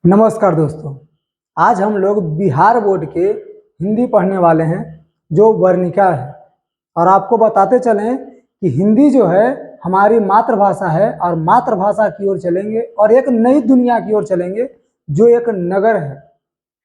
नमस्कार दोस्तों। आज हम लोग बिहार बोर्ड के हिंदी पढ़ने वाले हैं जो वर्णिका है। और आपको बताते चलें कि हिंदी जो है हमारी मातृभाषा है और मातृभाषा की ओर चलेंगे और एक नई दुनिया की ओर चलेंगे जो एक नगर है।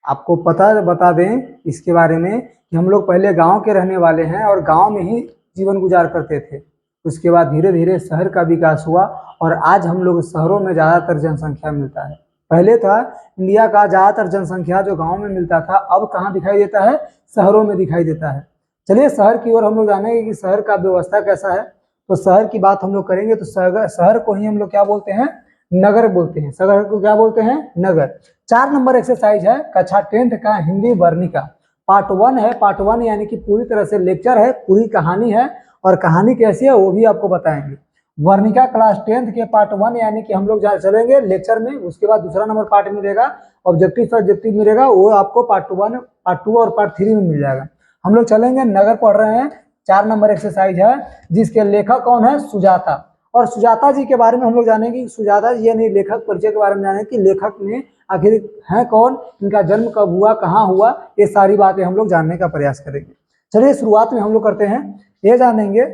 आपको बता दें इसके बारे में कि हम लोग पहले गांव के रहने वाले हैं और गांव में ही जीवन गुजार करते थे। उसके बाद धीरे धीरे शहर का विकास हुआ और आज हम लोग शहरों में ज़्यादातर जनसंख्या मिलता है। पहले था इंडिया का ज़्यादातर जनसंख्या जो गांव में मिलता था, अब कहाँ दिखाई देता है? शहरों में दिखाई देता है। चलिए शहर की ओर हम लोग जानेंगे कि शहर का व्यवस्था कैसा है। तो शहर की बात हम लोग करेंगे तो शहर को ही हम लोग क्या बोलते हैं? नगर बोलते हैं। शहर को क्या बोलते हैं? नगर। 4 नंबर एक्सरसाइज है कक्षा 10th का हिंदी वर्णिका। पार्ट 1 है। पार्ट 1 यानी कि पूरी तरह से लेक्चर है, पूरी कहानी है और कहानी कैसी है वो भी आपको बताएंगे। वर्णिका क्लास 10th के पार्ट 1 यानी कि हम लोग चलेंगे लेक्चर में। उसके बाद दूसरा नंबर पार्ट मिलेगा, ऑब्जेक्टिव सब्जेक्टिव मिलेगा, वो आपको पार्ट 1, पार्ट 2 और पार्ट 3 में मिल जाएगा। हम लोग चलेंगे, नगर पढ़ रहे हैं। 4 नंबर एक्सरसाइज है जिसके लेखक कौन है? सुजाता। और सुजाता जी के बारे में हम लोग जानेंगे कि सुजाता जी यानी लेखक परिचय के बारे में जानेंगे कि लेखक में आखिर है कौन, इनका जन्म कब हुआ, कहाँ हुआ, ये सारी बातें हम लोग जानने का प्रयास करेंगे। चलिए शुरुआत में हम लोग करते हैं, ये जानेंगे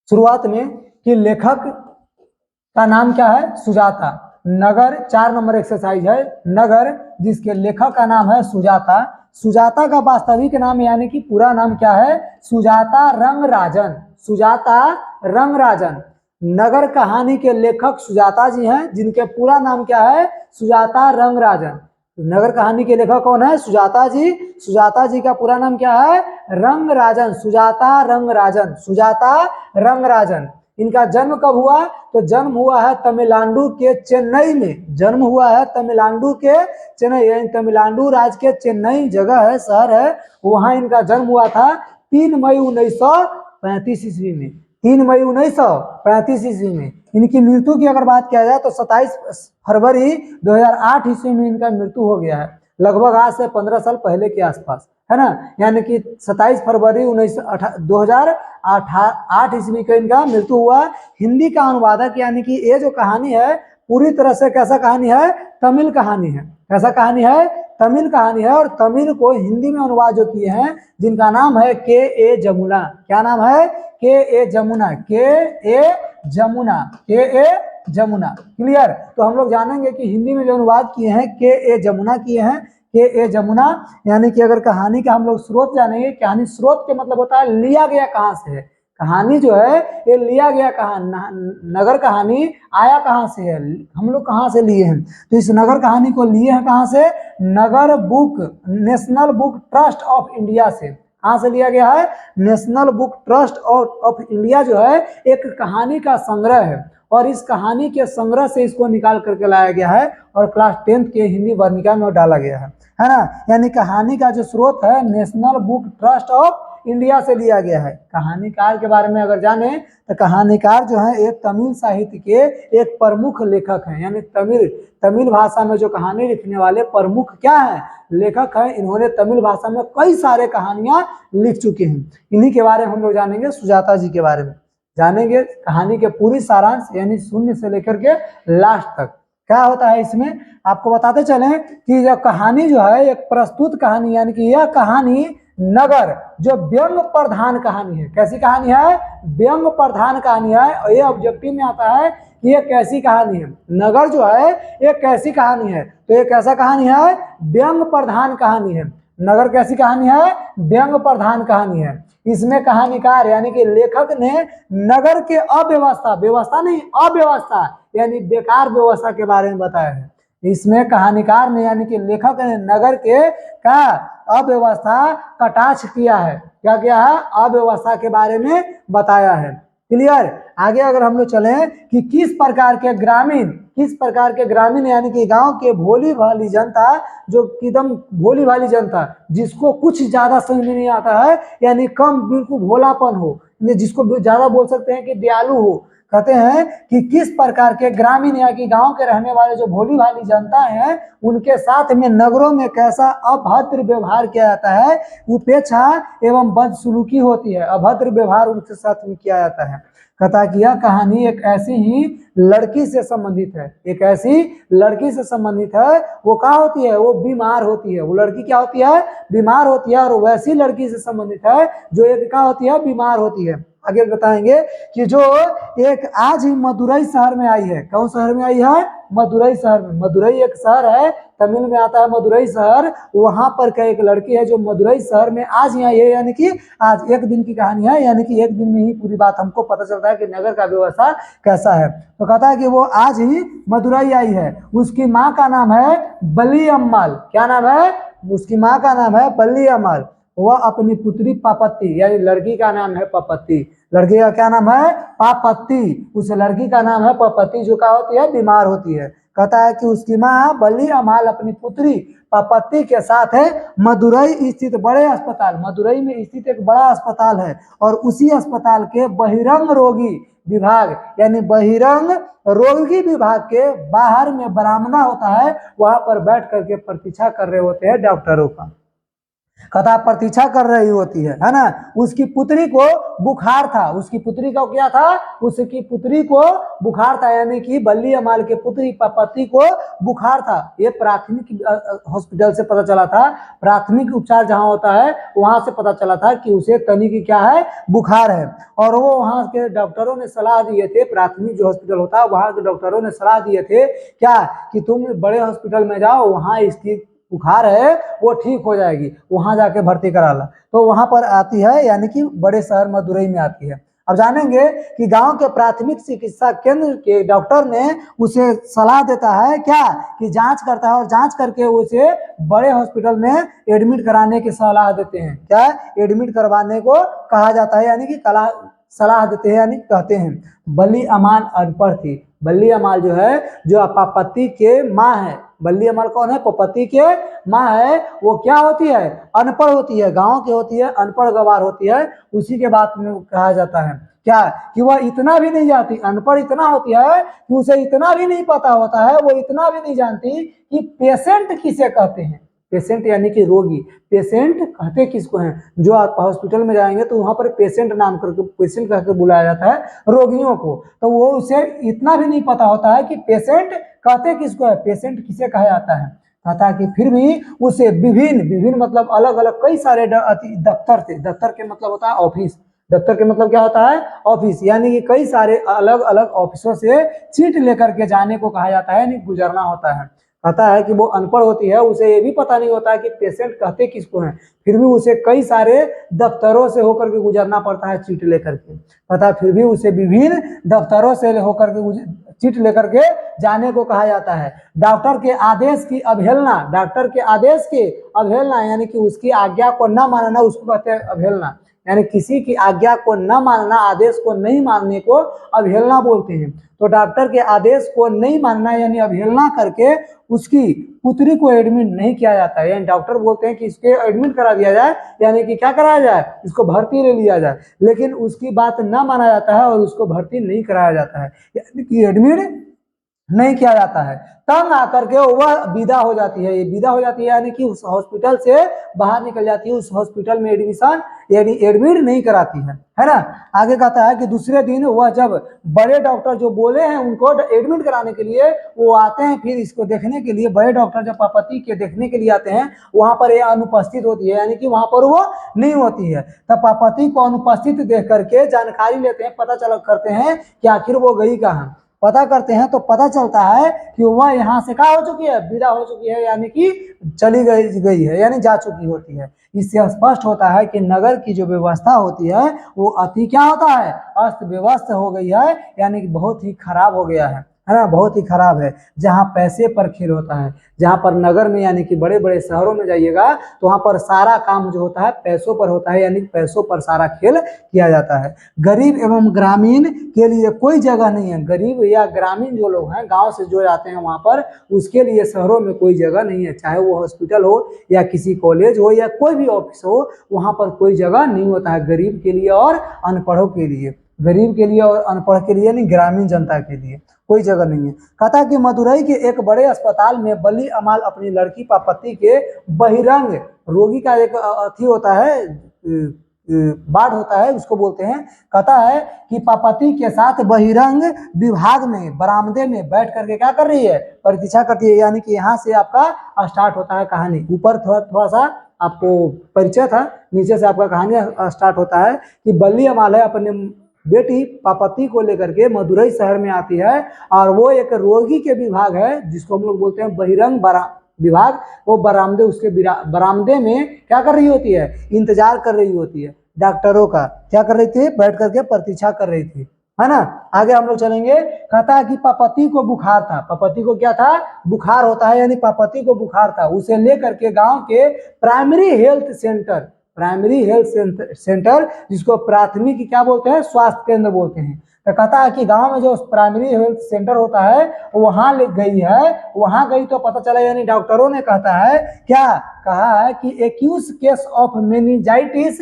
शुरुआत में कि लेखक का नाम क्या है? सुजाता। नगर 4 नंबर एक्सरसाइज है, नगर जिसके लेखक का नाम है सुजाता। सुजाता का वास्तविक नाम यानी कि पूरा नाम क्या है? सुजाता रंगराजन। सुजाता रंगराजन। नगर कहानी के लेखक सुजाता जी हैं जिनके पूरा नाम क्या है? सुजाता रंगराजन। नगर कहानी के लेखक कौन है? सुजाता जी। सुजाता जी का पूरा नाम क्या है? रंगराजन। सुजाता रंगराजन। सुजाता रंगराजन। इनका जन्म कब हुआ? तो जन्म हुआ है तमिलनाडु के चेन्नई में। जन्म हुआ है तमिलनाडु के चेन्नई, यानी तमिलनाडु राज्य के चेन्नई जगह है, शहर है, वहां इनका जन्म हुआ था 3 मई 1935 ईस्वी में। 3 मई 1935 ईस्वी में। इनकी मृत्यु की अगर बात किया जाए तो 27 फरवरी 2008 ईस्वी में इनका मृत्यु हो गया है। लगभग आज से 15 साल पहले के आसपास, है ना। यानी कि 27 फरवरी 2008 ईस्वी को इनका मृत्यु हुआ। हिंदी का अनुवादक यानी कि ये जो कहानी है पूरी तरह से कैसा कहानी है? तमिल कहानी है। कैसा कहानी है? तमिल कहानी है। और तमिल को हिंदी में अनुवाद जो किए हैं जिनका नाम है के जमुना। क्या नाम है? के जमुना। के जमुना। क्लियर? तो हम लोग जानेंगे कि हिंदी में जो अनुवाद किए हैं के जमुना किए हैं। के जमुना यानी कि अगर कहानी का हम लोग स्रोत जानेंगे, कहानी स्रोत के मतलब होता है लिया गया कहाँ से है। कहानी जो है ये लिया गया कहाँ, नगर कहानी आया कहाँ से है, हम लोग कहाँ से लिए हैं? तो इस नगर कहानी को लिए हैं कहाँ से? नगर book, national book trust of India से। कहाँ से लिया गया है? National book trust of India जो है एक कहानी का संग्रह है और इस कहानी के संग्रह से इसको निकाल करके लाया गया है और क्लास 10th के हिंदी वर्णिका में डाला गया है ना। यानी कहानी का जो स्रोत है national book trust of India से लिया गया है। कहानीकार के बारे में अगर जाने तो कहानीकार जो है एक तमिल साहित्य के एक प्रमुख लेखक हैं। यानी तमिल भाषा में जो कहानी लिखने वाले प्रमुख क्या है? लेखक हैं। इन्होंने तमिल भाषा में कई सारे कहानियां लिख चुके हैं। इन्हीं के बारे में हम लोग जानेंगे, सुजाता जी के बारे में जानेंगे। कहानी के पूरी सारांश यानी शून्य से लेकर के लास्ट तक क्या होता है इसमें आपको बताते चलें कि यह कहानी जो है एक प्रस्तुत कहानी, यानी कि यह कहानी नगर जो व्यंग प्रधान कहानी है। कैसी कहानी है? व्यंग प्रधान कहानी है। और ये ऑब्जेक्टिव में आता है कि ये कैसी कहानी है। नगर जो है ये कैसी कहानी है? तो ये कैसा कहानी है? व्यंग प्रधान कहानी है। नगर कैसी कहानी है? व्यंग प्रधान कहानी है। इसमें कहानीकार यानी कि लेखक ने नगर के अव्यवस्था, व्यवस्था नहीं अव्यवस्था यानी बेकार व्यवस्था के बारे में बताया है। इसमें कहानीकार ने यानी कि लेखक ने नगर के क्या अव्यवस्था कटाक्ष किया है। क्या किया है? अव्यवस्था के बारे में बताया है। क्लियर? आगे अगर हम लोग चले कि किस प्रकार के ग्रामीण यानी कि गांव के भोली भाली जनता, जो एकदम भोली भाली जनता जिसको कुछ ज्यादा समझ में नहीं आता है, यानी कम बिल्कुल भोलापन हो, जिसको ज्यादा बोल सकते हैं कि दयालु हो, कहते हैं कि किस प्रकार के ग्रामीण या कि गांव के रहने वाले जो भोली भाली जनता है उनके साथ में नगरों में कैसा अभद्र व्यवहार किया जाता है, उपेक्षा एवं बदसलूकी होती है, अभद्र व्यवहार उनके साथ में किया जाता है। कहता है कि यह कहानी एक ऐसी ही लड़की से संबंधित है, एक ऐसी लड़की से संबंधित है। वो क्या होती है, वो बीमार होती है। वो लड़की क्या होती है, बीमार होती है, और वैसी लड़की से संबंधित है जो एक क्या होती है, बीमार होती है। आगे बताएंगे कि जो एक आज ही मदुरई शहर में आई है। कौन शहर में आई है, मदुरई शहर में। मदुरई एक शहर है, तमिल में आता है मदुरई शहर। वहां पर का एक लड़की है जो मदुरई शहर में आज ही आई है, यानी कि आज एक दिन की कहानी है, यानी कि एक दिन में ही पूरी बात हमको पता चलता है कि नगर का व्यवस्था कैसा है। तो कहता है कि वो आज ही मदुरई आई है। उसकी माँ का नाम है बली अम्माल। क्या नाम है, उसकी माँ का नाम है बली अम्माल। वह अपनी पुत्री पापत्ती, यानी लड़की का नाम है पापत्ती। लड़की का क्या नाम है, पापत्ती। उस लड़की का नाम है पापत्ती, जो क्या होती है, बीमार होती है। कहता है कि उसकी माँ बली अम्माल अपनी पुत्री पापत्ती के साथ है मदुरई स्थित बड़े अस्पताल, मदुरई में स्थित एक बड़ा अस्पताल है, और उसी अस्पताल के बहिरंग रोगी विभाग यानी बहिरंग रोगी विभाग के बाहर में बरामदा होता है, वहां पर बैठ करके प्रतीक्षा कर रहे होते हैं डॉक्टरों का। कथा प्रतीक्षा कर रही होती है ना। उसकी पुत्री को बुखार था, उसकी पुत्री का क्या था, उसकी पुत्री को बुखार था, यानी कि बल्ली अमाल के पुत्री पापत्ती को बुखार था। ये प्राथमिक हॉस्पिटल से पता चला था, प्राथमिक उपचार जहां होता है वहां से पता चला था कि उसे तनी की क्या है, बुखार है। और वो वहां के डॉक्टरों ने सलाह दिए थे, प्राथमिक जो हॉस्पिटल होता है वहां के डॉक्टरों ने सलाह दिए थे क्या, कि तुम बड़े हॉस्पिटल में जाओ, वहां इसकी बुखार है वो ठीक हो जाएगी, वहां जाके भर्ती करा ला। तो वहां पर आती है, यानी कि बड़े शहर मदुरई में आती है। अब जानेंगे कि गांव के प्राथमिक चिकित्सा केंद्र के डॉक्टर ने उसे सलाह देता है क्या, कि जांच करता है, और जांच करके उसे बड़े हॉस्पिटल में एडमिट कराने की सलाह देते हैं। क्या, एडमिट करवाने को कहा जाता है, यानी कि सलाह देते हैं, यानी कहते हैं। बली अमाल अनपढ़ थी। बल्ली अमाल जो है, जो पापत्ती के माँ है, बल्ली अमाल कौन है, पापत्ती के माँ है, वो क्या होती है, अनपढ़ होती है, गांव की होती है, अनपढ़ गवार होती है। उसी के बात में कहा जाता है क्या, कि वह इतना भी नहीं जानती, अनपढ़ इतना होती है कि उसे इतना भी नहीं पता होता है, वो इतना भी नहीं जानती कि पेशेंट किसे कहते हैं। पेशेंट यानी कि रोगी, पेशेंट कहते किसको हैं, जो आप हॉस्पिटल में जाएंगे तो वहां पर पेशेंट नाम करके, पेशेंट करके बुलाया जाता है रोगियों को। तो वो उसे इतना भी नहीं पता होता है कि पेशेंट कहते किसको है, पेशेंट किसे कहा जाता है। कहता है कि फिर भी उसे विभिन्न विभिन्न मतलब अलग अलग कई सारे दफ्तर थे, दफ्तर के मतलब होता है ऑफिस, दफ्तर के मतलब क्या होता है, ऑफिस, यानी कि कई सारे अलग अलग ऑफिसों से चीट लेकर के जाने को कहा जाता है, यानी गुजरना होता है। कहता है कि वो अनपढ़ होती है, उसे ये भी पता नहीं होता है कि पेशेंट कहते किसको हैं, फिर भी उसे कई सारे दफ्तरों से होकर के गुजरना पड़ता है चीट लेकर के। पता है, फिर भी उसे विभिन्न दफ्तरों से होकर के चिट लेकर के जाने को कहा जाता है। डॉक्टर के आदेश की अवहेलना, डॉक्टर के आदेश की अवहेलना यानी कि उसकी आज्ञा को न मानना, उसको कहते हैं अवहेलना, यानी किसी की आज्ञा को न मानना, आदेश को नहीं मानने को अवहेलना बोलते हैं। तो डॉक्टर के आदेश को नहीं मानना यानी अवहेलना करके उसकी पुत्री को एडमिट नहीं किया जाता है, यानी डॉक्टर बोलते हैं कि इसके एडमिट करा दिया जाए, यानी कि क्या कराया जाए, इसको भर्ती ले लिया जाए, लेकिन उसकी बात न माना जाता है और उसको भर्ती नहीं कराया जाता है, यानी कि एडमिट नहीं किया जाता है। तब आकर के वह विदा हो जाती है, ये विदा हो जाती है यानी कि उस हॉस्पिटल से बाहर निकल जाती है, उस हॉस्पिटल में एडमिशन यानी एडमिट नहीं कराती है ना। आगे कहता है कि दूसरे दिन वह जब बड़े डॉक्टर जो बोले हैं उनको एडमिट कराने के लिए वो आते हैं, फिर इसको देखने के लिए बड़े डॉक्टर जब पापत्ती के देखने के लिए आते हैं, वहां पर ये अनुपस्थित होती है, यानी कि वहां पर वो नहीं होती है। तब पापत्ती को अनुपस्थित देख करके जानकारी लेते हैं, पता चल करते हैं कि आखिर वो गई कहाँ। पता करते हैं तो पता चलता है कि वह यहाँ से क्या हो चुकी है, विदा हो चुकी है, यानी कि चली गई है, यानी जा चुकी होती है। इससे स्पष्ट होता है कि नगर की जो व्यवस्था होती है वो अति क्या होता है, अस्त व्यस्त हो गई है, यानी कि बहुत ही खराब हो गया है ना, बहुत ही खराब है। जहाँ पैसे पर खेल होता है, जहाँ पर नगर में यानी कि बड़े बड़े शहरों में जाइएगा तो वहाँ पर सारा काम जो होता है पैसों पर होता है, यानी पैसों पर सारा खेल किया जाता है। गरीब एवं ग्रामीण के लिए कोई जगह नहीं है, गरीब या ग्रामीण जो लोग हैं गांव से जो जाते हैं वहाँ पर, उसके लिए शहरों में कोई जगह नहीं है, चाहे वो हॉस्पिटल हो या किसी कॉलेज हो या कोई भी ऑफिस हो, वहाँ पर कोई जगह नहीं होता है गरीब के लिए और अनपढ़ों के लिए। गरीब के लिए और अनपढ़ के लिए नहीं, ग्रामीण जनता के लिए कोई जगह नहीं है। कहता है कि मदुरई के एक बड़े अस्पताल में बल्ली अमाल अपनी लड़की पापति के बहिरंग रोगी का एक अथी होता है, वार्ड होता है, उसको बोलते हैं। कहता है कि पापति के साथ बहिरंग विभाग में बरामदे में बैठ करके क्या कर रही है, प्रतीक्षा करती है। यानी कि यहाँ से आपका स्टार्ट होता है कहानी। ऊपर थोड़ा सा आपको परिचय था, नीचे से आपका कहानी स्टार्ट होता है कि बल्ली अमाल है अपने बेटी पापति को लेकर के मदुरई शहर में आती है, और वो एक रोगी के विभाग है जिसको हम लोग बोलते हैं बहिरंग विभाग। वो बरामदे, उसके बरामदे में क्या कर रही होती है, इंतजार कर रही होती है डॉक्टरों का। क्या कर रही थी, बैठ करके प्रतीक्षा कर रही थी, है ना। आगे हम लोग चलेंगे। कहता है कि पापति को बुखार था। पापति को क्या था, बुखार होता है, यानी पापति को बुखार था। उसे लेकर के गांव के प्राइमरी हेल्थ सेंटर जिसको प्राथमिक क्या बोलते हैं, स्वास्थ्य केंद्र बोलते हैं। तो कहता है कि गांव में जो प्राइमरी हेल्थ सेंटर होता है वहां ले गई है। वहां गई तो पता चला, यानी डॉक्टरों ने कहता है, क्या कहा है कि एक्यूज केस ऑफ मेनिंजाइटिस।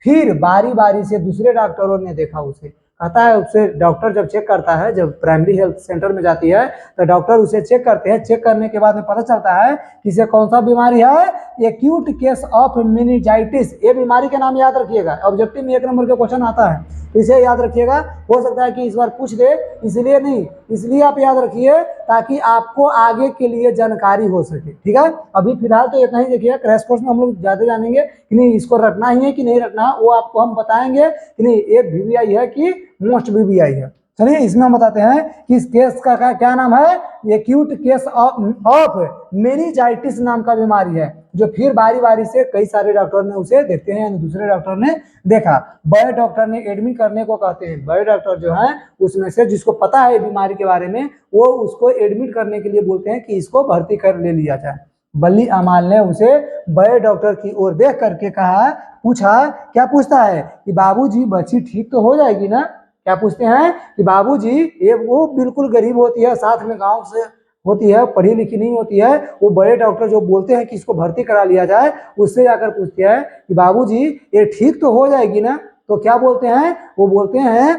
फिर बारी बारी से दूसरे डॉक्टरों ने देखा उसे। कहता है उसे डॉक्टर जब चेक करता है, जब प्राइमरी हेल्थ सेंटर में जाती है तो डॉक्टर उसे चेक करते हैं। चेक करने के बाद में पता चलता है कि इसे कौन सा बीमारी है, एक्यूट केस ऑफ मेनिंजाइटिस। ये बीमारी के नाम याद रखिएगा, ऑब्जेक्टिव में 1 नंबर का क्वेश्चन आता है, इसे याद रखिएगा। हो सकता है कि इस बार पूछ दे, इसलिए नहीं, इसलिए आप याद रखिए ताकि आपको आगे के लिए जानकारी हो सके। ठीक है, अभी फिलहाल तो इतना ही देखिए। क्रैश कोर्स में हम लोग ज्यादा जानेंगे कि नहीं इसको रखना ही है कि नहीं रखना, वो आपको हम बताएंगे कि नहीं ये VVI है कि मोस्ट VVI है। चलिए इसमें हम बताते हैं कि इस केस का क्या नाम है, एक्यूट केस ऑफ मेनिंजाइटिस नाम का बीमारी है, जो फिर बारी बारी से कई सारे डॉक्टर ने उसे देखते हैं, यानी दूसरे डॉक्टर ने देखा। बड़े डॉक्टर ने एडमिट करने को कहते हैं। बड़े डॉक्टर जो हैं उसमें से जिसको पता है बीमारी के बारे में, वो उसको एडमिट करने के लिए बोलते हैं कि इसको भर्ती कर ले लिया जाए। बल्ली अमाल ने उसे बड़े डॉक्टर की ओर देख करके कहा, पूछा, क्या पूछता है कि बाबूजी बच्ची ठीक तो हो जाएगी ना। क्या पूछते हैं कि बाबूजी, ये वो बिल्कुल गरीब होती है, साथ में गांव से होती है, पढ़ी लिखी नहीं होती है। वो बड़े डॉक्टर जो बोलते हैं कि इसको भर्ती करा लिया जाए, उससे जाकर पूछते हैं कि बाबूजी ये ठीक तो हो जाएगी ना। तो क्या बोलते हैं, वो बोलते हैं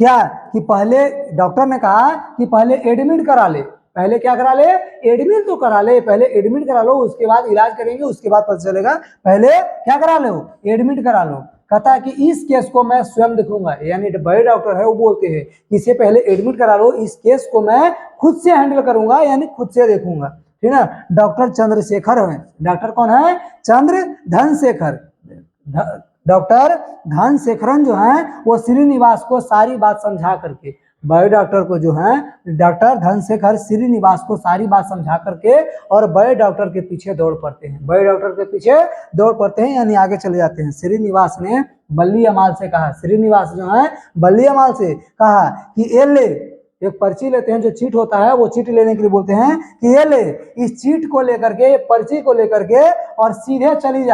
क्या कि पहले डॉक्टर ने कहा कि पहले एडमिट करा ले। पहले क्या करा ले, एडमिट तो करा ले, पहले एडमिट करा लो, उसके बाद इलाज करेंगे, उसके बाद पता चलेगा। पहले क्या करा लो, एडमिट करा लो। कहता है कि इस केस को मैं स्वयं देखूंगा, यानी बड़े डॉक्टर है वो बोलते हैं कि इसे पहले एडमिट करा लो, इस केस को मैं खुद से हैंडल करूंगा, यानी खुद से देखूंगा। ठीक है, डॉक्टर चंद्रशेखर है। डॉक्टर कौन है, धनशेखर। डॉक्टर धनशेखरन जो है वो श्रीनिवास को सारी बात समझा करके, बड़े डॉक्टर को जो है डॉक्टर धनशेखर श्रीनिवास को सारी बात समझा करके और बड़े डॉक्टर के पीछे दौड़ पड़ते हैं। बड़े डॉक्टर के पीछे दौड़ पड़ते हैं, यानी आगे चले जाते हैं। श्रीनिवास ने बल्ली अमाल से कहा, श्रीनिवास जो है बल्ली अमाल से कहा कि ये ले, एक पर्ची लेते हैं, जो चीट होता है वो चीट लेने के लिए बोलते हैं कि ये ले, इस चीट को लेकर के, पर्ची को लेकर के और सीधे चली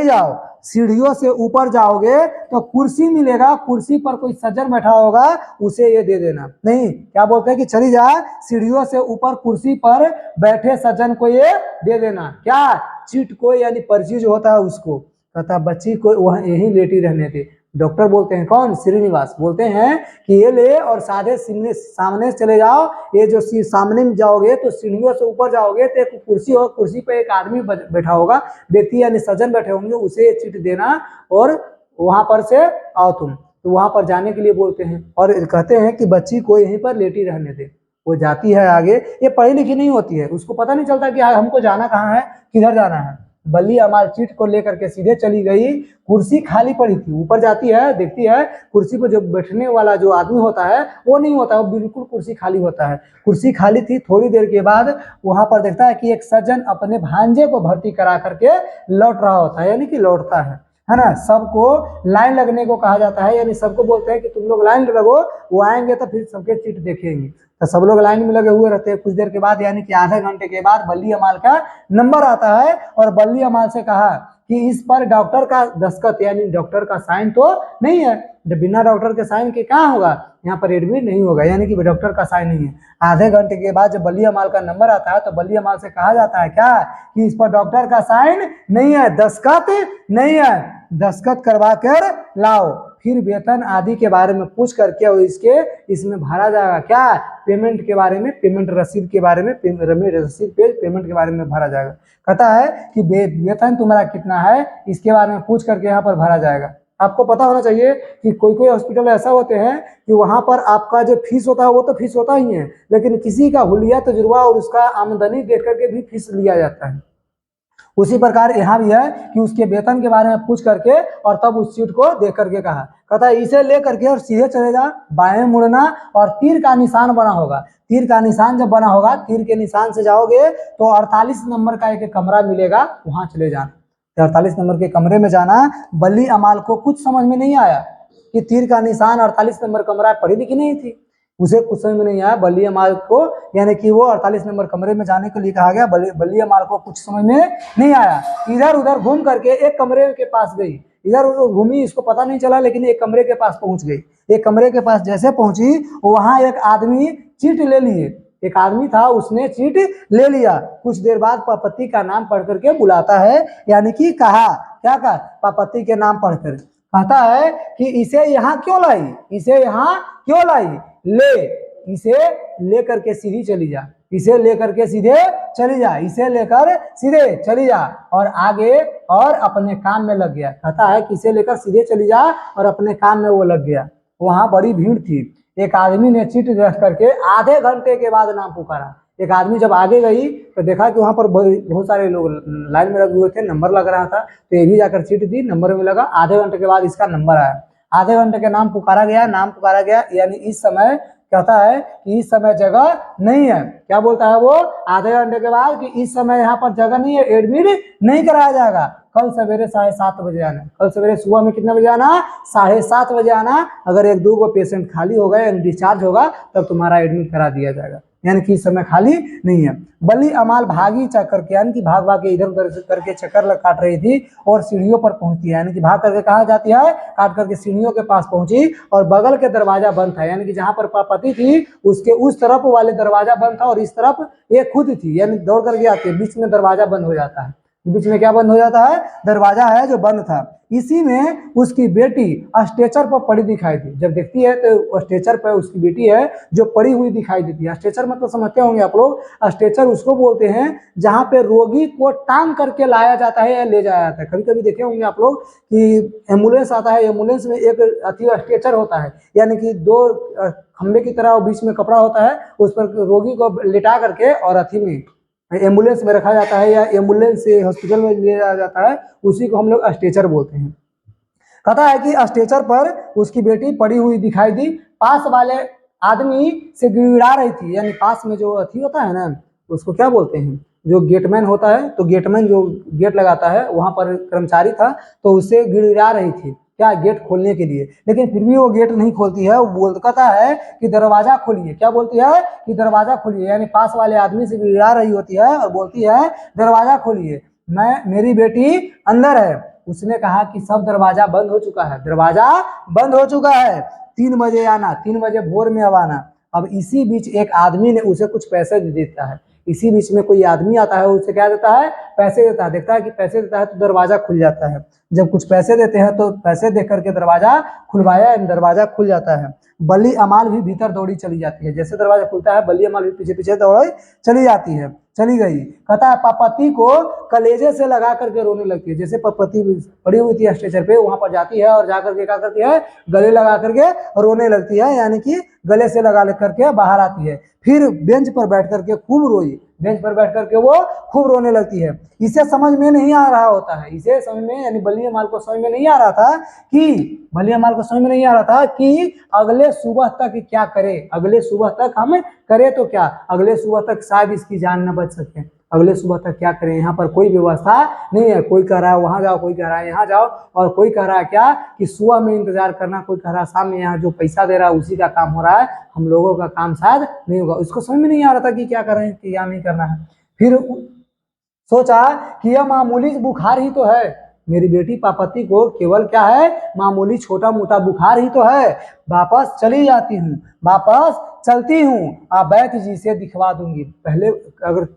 जाओ। सीढ़ियों से ऊपर जाओगे तो कुर्सी मिलेगा, कुर्सी पर कोई सज्जन बैठा होगा, उसे ये दे देना। नहीं, क्या बोलते हैं कि चली जा, सीढ़ियों से ऊपर कुर्सी पर बैठे सज्जन को ये दे देना। क्या, चीट को, यानी पर्ची जो होता है उसको। कहता बच्ची को वहां यही लेटी रहने दे। डॉक्टर बोलते हैं, कौन, श्रीनिवास बोलते हैं कि ये ले और सामने चले जाओ। ये जो सामने में जाओगे तो सीढ़ियों से ऊपर जाओगे तो एक कुर्सी होगा, कुर्सी पे एक आदमी बैठा होगा, व्यक्ति यानी सज्जन बैठे होंगे, उसे ये चिट देना और वहां पर से आओ तुम। तो वहां पर जाने के लिए बोलते हैं और कहते हैं कि बच्ची को यहीं पर लेटी रहने दे। वो जाती है आगे, ये पढ़ी लिखी नहीं होती है, उसको पता नहीं चलता कि हमको जाना कहाँ है, किधर जाना है। बल्ली अमाल चीट को लेकर के सीधे चली गई। कुर्सी खाली पड़ी थी, ऊपर जाती है, देखती है कुर्सी पर जो बैठने वाला जो आदमी होता है वो नहीं होता, वो बिल्कुल कुर्सी खाली होता है। कुर्सी खाली थी। थोड़ी देर के बाद वहां पर देखता है कि एक सज्जन अपने भांजे को भर्ती करा करके लौट रहा होता है, यानी कि लौटता है ना। सबको लाइन लगने को कहा जाता है, यानी सबको बोलते हैं कि तुम लोग लाइन लगो, वो आएंगे तो फिर सबके चीट देखेंगे। तो सब लोग लाइन में लगे हुए रहते हैं। कुछ देर के बाद, यानी कि आधे घंटे के बाद, बल्ली अमाल का नंबर आता है और बल्ली अमाल से कहा कि इस पर डॉक्टर का दस्तखत, यानी डॉक्टर का साइन तो नहीं है। जब बिना डॉक्टर के साइन के कहाँ होगा, यहाँ पर एडमिट नहीं होगा, यानी कि डॉक्टर का साइन नहीं है। आधे घंटे के बाद जब बल्ली अमाल का नंबर आता है तो बल्ली अमाल से कहा जाता है क्या कि इस पर डॉक्टर का साइन नहीं है, दस्तखत नहीं है। दस्तखत करवा कर लाओ, फिर वेतन आदि के बारे में पूछ करके और इसमें भरा जाएगा क्या, पेमेंट के बारे में, पेमेंट रसीद के बारे में, रसीद पे पेमेंट के बारे में भरा जाएगा। कहता है कि वेतन तुम्हारा कितना है इसके बारे में पूछ करके यहाँ पर भरा जाएगा। आपको पता होना चाहिए कि कोई कोई हॉस्पिटल ऐसा होते हैं कि वहां पर आपका जो फीस होता है वो तो फीस होता ही है, लेकिन किसी का हुलिया तजुर्बा और उसका आमदनी देख करके भी फीस लिया जाता है। उसी प्रकार यहाँ भी है कि उसके वेतन के बारे में पूछ करके और तब उस सीट को देख करके कहा। कहता है इसे ले करके और सीधे चले जा, बाएं मुड़ना और तीर का निशान बना होगा। तीर का निशान जब बना होगा, तीर के निशान से जाओगे तो 48 नंबर का एक कमरा मिलेगा, वहां चले जाना। 48 नंबर के कमरे में जाना। बल्ली अमाल को कुछ समझ में नहीं आया कि तीर का निशान 48 नंबर कमरा, पढ़ी लिखी नहीं थी, उसे कुछ समझ में नहीं आया। बल्ली अमाल को यानी कि वो 48 नंबर कमरे में जाने के लिए कहा गया। बल्ली अमाल को कुछ समझ में नहीं आया। इधर उधर घूम करके एक कमरे के पास गई, इधर उधर घूमी, इसको पता नहीं चला, लेकिन एक कमरे के पास पहुंच गई। एक कमरे के पास जैसे पहुंची, वहां एक आदमी चीट ले लिए, एक आदमी था उसने चीट ले लिया। कुछ देर बाद पापति का नाम पढ़ करके बुलाता है, यानी कि कहा, क्या कहा, पापति के नाम पढ़कर कहता है कि इसे यहाँ क्यों लाई, इसे यहाँ क्यों लाई, ले इसे लेकर के सीधी चली जा, इसे लेकर के सीधे चली जा, इसे लेकर सीधे चली जा और आगे और अपने काम में लग गया। कहता है कि इसे लेकर सीधे चली जा और अपने काम में वो लग गया। वहां बड़ी भीड़ थी। एक आदमी ने चिट रख करके आधे घंटे के बाद नाम पुकारा। एक आदमी जब आगे गई तो देखा कि वहां पर बहुत सारे लोग लाइन में लगे हुए थे, नंबर लग रहा था, तो ये भी जाकर चिट दी, नंबर में लगा। आधे घंटे के बाद इसका नंबर आया। आधे घंटे के नाम पुकारा गया, नाम पुकारा गया, यानी इस समय कहता है कि इस समय जगह नहीं है। क्या बोलता है वो आधे घंटे के बाद कि इस समय यहाँ पर जगह नहीं है, एडमिट नहीं कराया जाएगा, कल सवेरे 7:30 बजे आना। कल सवेरे सुबह में कितने बजे आना, 7:30 बजे आना। अगर 1-2 को पेशेंट खाली होगा यानी डिस्चार्ज होगा तब तुम्हारा एडमिट करा दिया जाएगा, यानी कि इस समय खाली नहीं है। बल्ली अमाल भागी चक्कर के, यानी कि भाग भाग के इधर उधर करके चक्कर काट रही थी और सीढ़ियों पर पहुंचती है, यानी कि भाग करके कहाँ जाती है, काट करके सीढ़ियों के पास पहुंची और बगल के दरवाजा बंद था, यानी कि जहां पर पापति थी उसके उस तरफ वाले दरवाजा बंद था और इस तरफ एक खुद थी, यानी दौड़ करके आती है, बीच में दरवाजा बंद हो जाता है। बीच में क्या बंद हो जाता है, दरवाजा है जो बंद था। इसी में उसकी बेटी स्ट्रेचर पर पड़ी दिखाई दी। जब देखती है तो स्ट्रेचर पर उसकी बेटी है जो पड़ी हुई दिखाई देती है। स्ट्रेचर मतलब समझते होंगे आप लोग, स्ट्रेचर उसको बोलते हैं जहां पे रोगी को टांग करके लाया जाता है या ले जाया जाता है। कभी कभी देखे होंगे आप लोग कि एम्बुलेंस आता है, एम्बुलेंस में एक अति स्ट्रेचर होता है, यानी कि 2 खंबे की तरह बीच में कपड़ा होता है, उस पर रोगी को लिटा करके और अथी में एम्बुलेंस में रखा जाता है या एम्बुलेंस से हॉस्पिटल में ले जाया जाता है, उसी को हम लोग स्ट्रेचर बोलते हैं। कहता है कि स्ट्रेचर पर उसकी बेटी पड़ी हुई दिखाई दी, पास वाले आदमी से गिड़गिड़ा रही थी, यानी पास में जो अथी होता है ना, उसको क्या बोलते हैं, जो गेटमैन होता है, तो गेटमैन जो गेट लगाता है वहां पर कर्मचारी था, तो उससे गिड़गिड़ा रही थी क्या, गेट खोलने के लिए, लेकिन फिर भी वो गेट नहीं खोलती है। वो कहता है कि दरवाजा खोलिए, क्या बोलती है कि दरवाजा खोलिए, यानी पास वाले आदमी से गिड़ा रही होती है और बोलती है दरवाजा खोलिए, मेरी बेटी अंदर है। उसने कहा कि सब दरवाजा बंद हो चुका है, दरवाजा बंद हो चुका है, 3 बजे आना, 3 बजे भोर में अब आना। अब इसी बीच एक आदमी ने उसे कुछ पैसे दे देता है। इसी बीच में कोई आदमी आता है, उसे क्या देता है, पैसे देता है। देखता है कि पैसे देता है तो दरवाजा खुल जाता है। जब कुछ पैसे देते हैं तो पैसे दे करके दरवाजा खुलवाया, दरवाजा खुल जाता है। बल्ली अमाल भी भीतर दौड़ी चली जाती है। जैसे दरवाजा खुलता है बल्ली अमाल भी पीछे पीछे दौड़ी चली जाती है, चली गई। कहता है पापति को कलेजे से लगा करके रोने लगती है। जैसे पापति पड़ी हुई थी स्ट्रेचर पे, वहां पर जाती है और जाकर के क्या करती है, गले लगा करके रोने लगती है, यानी कि गले से लगा करके बाहर आती है। फिर बेंच पर बैठ करके खूब रोई, बेंच पर बैठ करके वो खूब रोने लगती है। इसे समझ में नहीं आ रहा होता है, इसे समझ में, यानी बल्ली अमाल को समझ में नहीं आ रहा था कि, बल्ली अमाल को समझ में नहीं आ रहा था कि अगले सुबह तक क्या करे, अगले सुबह तक हम करे तो क्या, अगले सुबह तक शायद इसकी जान न बच सके, अगले सुबह तक क्या करें, यहाँ पर कोई व्यवस्था नहीं है। कोई कह रहा है वहां जाओ, कोई कह रहा है यहाँ जाओ, और कोई कह रहा है क्या कि सुबह में इंतजार करना, कोई कह रहा है शाम में यहाँ जो पैसा दे रहा है उसी का काम हो रहा है, हम लोगों का काम शायद नहीं होगा। उसको समझ में नहीं आ रहा था कि क्या करें कि क्या नहीं करना है। फिर सोचा कि यह मामूली बुखार ही तो है, मेरी बेटी पापति को केवल क्या है, मामूली छोटा मोटा बुखार ही तो है, वापस चली जाती हूँ, वापस चलती हूँ, वैद्य जी से दिखवा दूंगी। पहले अगर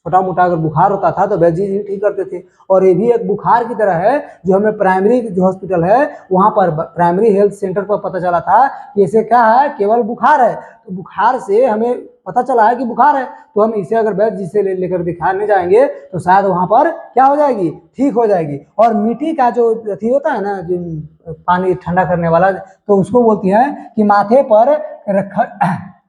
छोटा मोटा अगर बुखार होता था तो वैद्य जी ठीक करते थे। और ये भी एक बुखार की तरह है, जो हमें प्राइमरी जो हॉस्पिटल है वहाँ पर प्राइमरी हेल्थ सेंटर पर पता चला था कि इसे क्या है, केवल बुखार है। तो बुखार से हमें पता चला है कि बुखार है, तो हम इसे अगर वैद्य जी से लेकर दिखाने जाएंगे तो शायद वहाँ पर क्या हो जाएगी, ठीक हो जाएगी। और मिट्टी का जो अथी होता है ना, जो पानी ठंडा करने वाला, तो उसको बोलती है कि माथे पर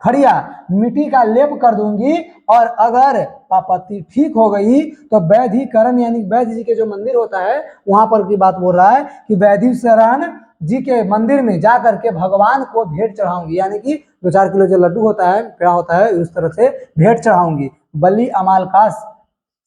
खड़िया मिट्टी का लेप कर दूंगी, और अगर आपत्ति ठीक हो गई तो वैधिकरण, यानी वैद्य जी के जो मंदिर होता है वहां पर की बात बोल रहा है कि वैधिकरण जी के मंदिर में जा करके भगवान को भेंट चढ़ाऊंगी, यानी कि 2-4 किलो जो लड्डू होता है, पेड़ा होता है, उस तरह से भेंट चढ़ाऊंगी। बलि अमाल का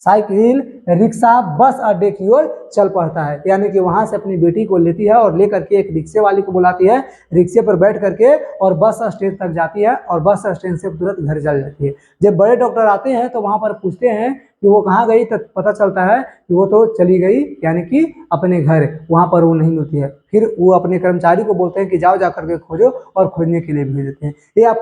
साइकिल रिक्शा बस अड्डे की ओर चल पड़ता है, यानी कि वहां से अपनी बेटी को लेती है और लेकर के एक रिक्शे वाली को बुलाती है, रिक्शे पर बैठ करके और बस स्टैंड तक जाती है, और बस स्टैंड से तुरंत घर चल जाती है। जब बड़े डॉक्टर आते हैं तो वहां पर पूछते हैं कि वो कहाँ गई, तो पता चलता है कि वो तो चली गई, यानी कि अपने घर, वहां पर वो नहीं मिलती है। फिर वो अपने कर्मचारी को बोलते हैं कि जाओ जा करके खोजो, और खोजने के लिए भेज देते हैं। ये